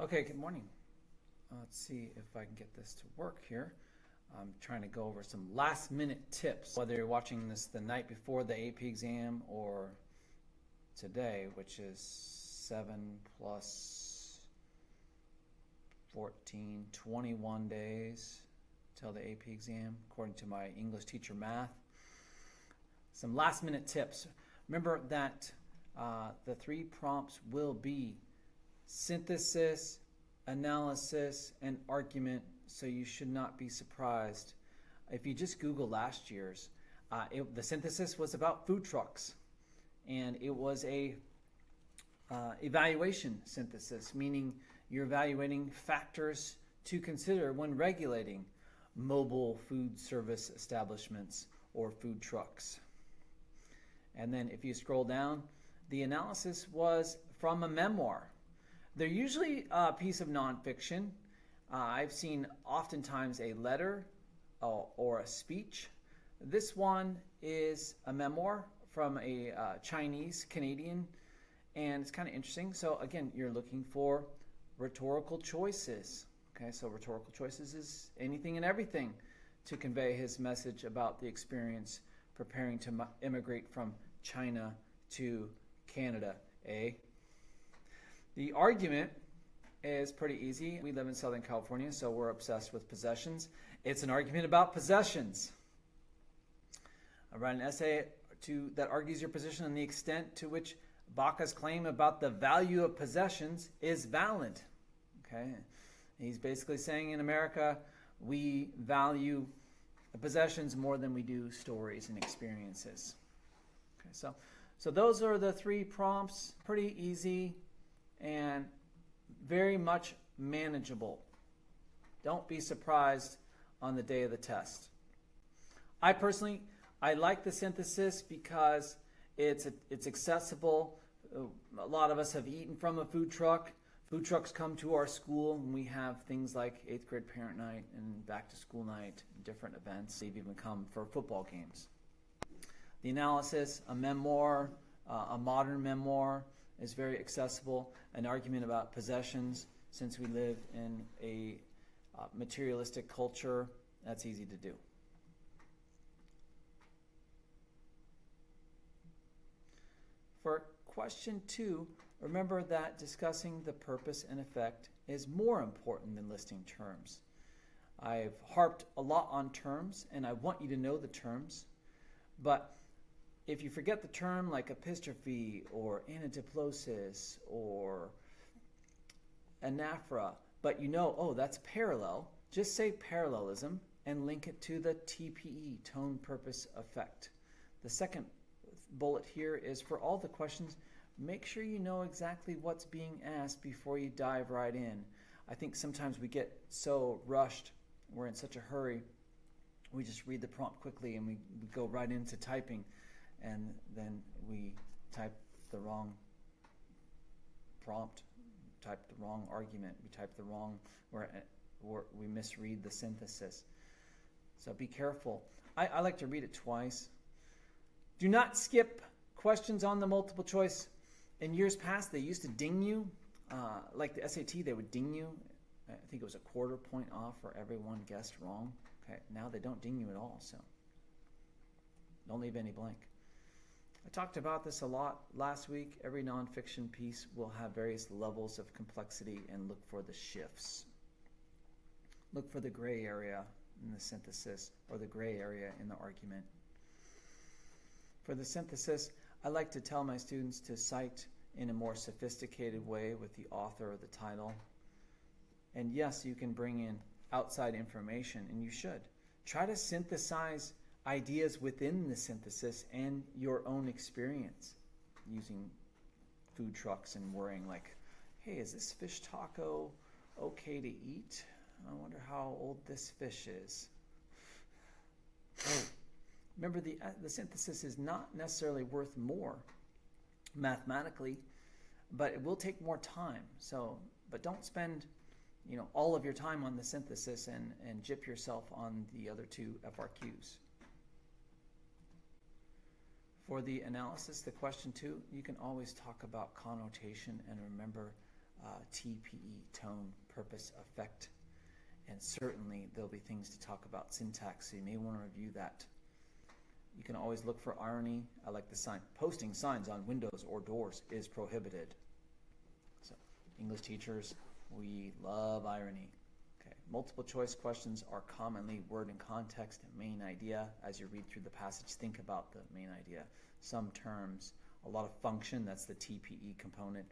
Okay, good morning. Let's see if I can get this to work here. I'm trying to go over some last minute tips, whether you're watching this the night before the AP exam or today, which is 7 plus 14, 21 days till the AP exam, according to my English teacher math. Some last minute tips. Remember that the three prompts will be synthesis, analysis, and argument, so you should not be surprised. If you just Google last year's, the synthesis was about food trucks, and it was a evaluation synthesis, meaning you're evaluating factors to consider when regulating mobile food service establishments or food trucks. And then if you scroll down, the analysis was from a memoir. They're usually a piece of nonfiction. I've seen oftentimes a letter or a speech. This one is a memoir from a Chinese Canadian, and it's kind of interesting. So again, you're looking for rhetorical choices. Okay, so rhetorical choices is anything and everything to convey his message about the experience preparing to immigrate from China to Canada, eh? The argument is pretty easy. We live in Southern California, so we're obsessed with possessions. It's an argument about possessions. I write an essay that argues your position on the extent to which Baca's claim about the value of possessions is valid. Okay, he's basically saying in America we value possessions more than we do stories and experiences. Okay, so those are the three prompts. Pretty easy and very much manageable. Don't be surprised on the day of the test. I personally like the synthesis because it's accessible. A lot of us have eaten from a food truck. Food trucks come to our school, and we have things like 8th grade parent night and back to school night, different events. They've even come for football games. The analysis, a memoir, a modern memoir, is very accessible. An argument about possessions, since we live in a materialistic culture, that's easy to do. For question 2, remember that discussing the purpose and effect is more important than listing terms. I've harped a lot on terms, and I want you to know the terms, but if you forget the term like epistrophe or anadiplosis or anaphora, but you know, oh, that's parallel, just say parallelism and link it to the TPE, tone, purpose, effect. The second bullet here is for all the questions, make sure you know exactly what's being asked before you dive right in. I think sometimes we get so rushed, we're in such a hurry, we just read the prompt quickly and we go right into typing, and then we type the wrong prompt, type the wrong argument, we type the wrong, we misread the synthesis. So be careful. I like to read it twice. Do not skip questions on the multiple choice. In years past, they used to ding you. Like the SAT, they would ding you. I think it was a quarter point off for everyone guessed wrong. Okay, now they don't ding you at all, so don't leave any blank. I talked about this a lot last week. Every nonfiction piece will have various levels of complexity, and look for the shifts. Look for the gray area in the synthesis or the gray area in the argument. For the synthesis, I like to tell my students to cite in a more sophisticated way with the author or the title. And yes, you can bring in outside information, and you should. Try to synthesize ideas within the synthesis and your own experience using food trucks and worrying like, hey, is this fish taco okay to eat? I wonder how old this fish is. Remember, the synthesis is not necessarily worth more mathematically, but it will take more time. So, but don't spend all of your time on the synthesis and gyp yourself on the other two FRQs. For the analysis, the question 2, you can always talk about connotation, and remember TPE, tone, purpose, effect, and certainly there'll be things to talk about syntax, so you may want to review that. You can always look for irony. I like the sign. Posting signs on windows or doors is prohibited. So, English teachers, we love irony. Okay. Multiple choice questions are commonly word and context and main idea. As you read through the passage, think about the main idea. Some terms, a lot of function, that's the TPE component,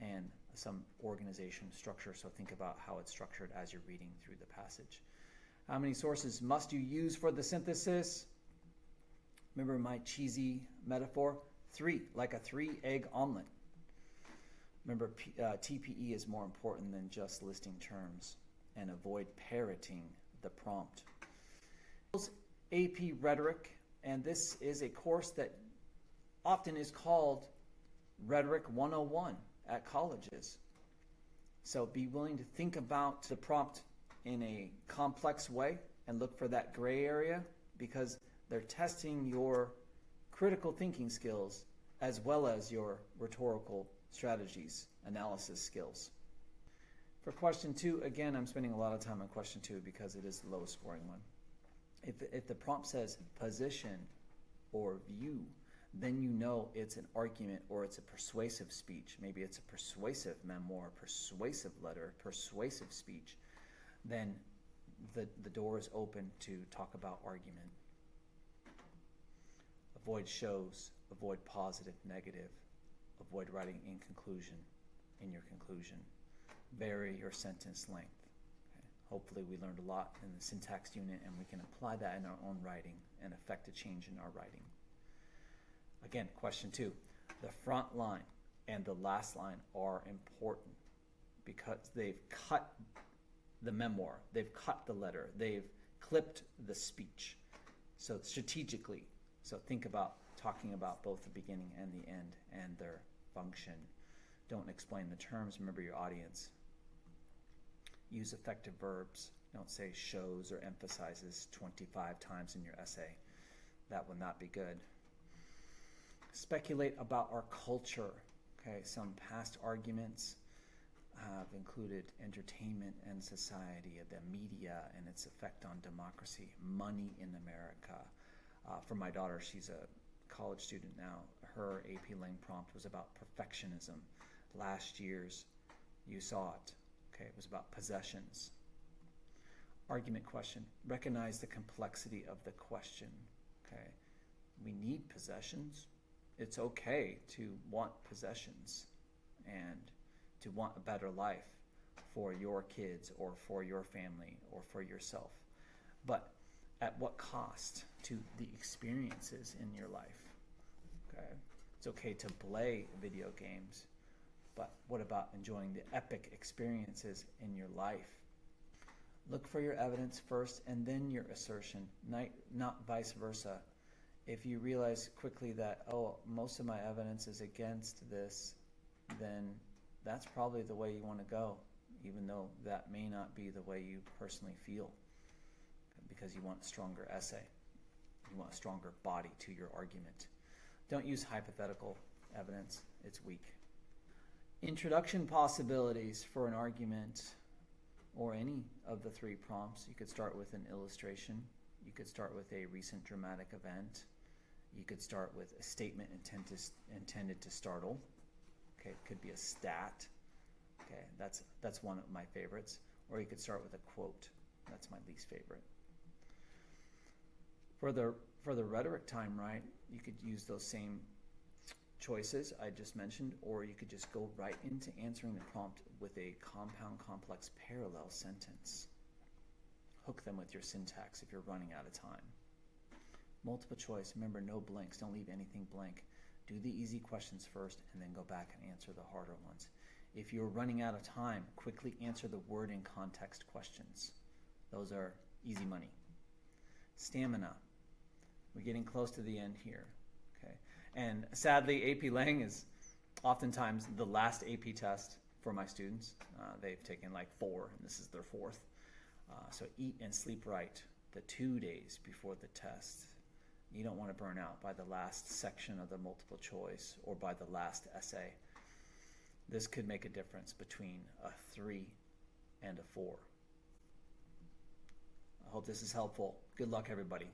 and some organization structure, so think about how it's structured as you're reading through the passage. How many sources must you use for the synthesis? Remember my cheesy metaphor? 3, like a 3-egg omelet. Remember, TPE is more important than just listing terms, and avoid parroting the prompt. AP Rhetoric, and this is a course that often is called Rhetoric 101 at colleges. So be willing to think about the prompt in a complex way and look for that gray area, because they're testing your critical thinking skills as well as your rhetorical strategies, analysis skills. For question 2, again, I'm spending a lot of time on question 2 because it is the lowest scoring one. If the prompt says position or view, then you know it's an argument or it's a persuasive speech. Maybe it's a persuasive memoir, persuasive letter, persuasive speech. Then the door is open to talk about argument. Avoid shows, avoid positive, negative, avoid writing in conclusion, in your conclusion. Vary your sentence length. Okay. Hopefully we learned a lot in the syntax unit and we can apply that in our own writing and affect a change in our writing. Again, question 2. The front line and the last line are important because they've cut the memoir, they've cut the letter, they've clipped the speech. So strategically, so think about talking about both the beginning and the end and their function. Don't explain the terms, remember your audience. Use effective verbs. Don't say shows or emphasizes 25 times in your essay. That would not be good. Speculate about our culture. Okay, some past arguments have included entertainment and society, the media and its effect on democracy, money in America. For my daughter, she's a college student now. Her AP Lang prompt was about perfectionism. Last year's, you saw it. Okay, it was about possessions. Argument question. Recognize the complexity of the question. Okay, we need possessions. It's okay to want possessions and to want a better life for your kids or for your family or for yourself. But at what cost to the experiences in your life? Okay, it's okay to play video games, but what about enjoying the epic experiences in your life? Look for your evidence first and then your assertion, not vice versa. If you realize quickly that, oh, most of my evidence is against this, then that's probably the way you want to go, even though that may not be the way you personally feel, because you want a stronger essay. You want a stronger body to your argument. Don't use hypothetical evidence. It's weak. Introduction possibilities for an argument or any of the 3 prompts. You could start with an illustration. You could start with a recent dramatic event. You could start with a statement intended to startle. Okay, it could be a stat. Okay, that's one of my favorites. Or you could start with a quote. That's my least favorite. For the rhetoric time, right, you could use those same choices I just mentioned, or you could just go right into answering the prompt with a compound, complex, parallel sentence. Hook them with your syntax if you're running out of time. Multiple choice, remember no blanks, don't leave anything blank. Do the easy questions first and then go back and answer the harder ones. If you're running out of time, quickly answer the word and context questions. Those are easy money. Stamina. We're getting close to the end here. Okay. And sadly, AP Lang is oftentimes the last AP test for my students. They've taken like 4, and this is their 4th. So eat and sleep right the 2 days before the test. You don't want to burn out by the last section of the multiple choice or by the last essay. this could make a difference between a 3 and a 4. I hope this is helpful. Good luck, everybody.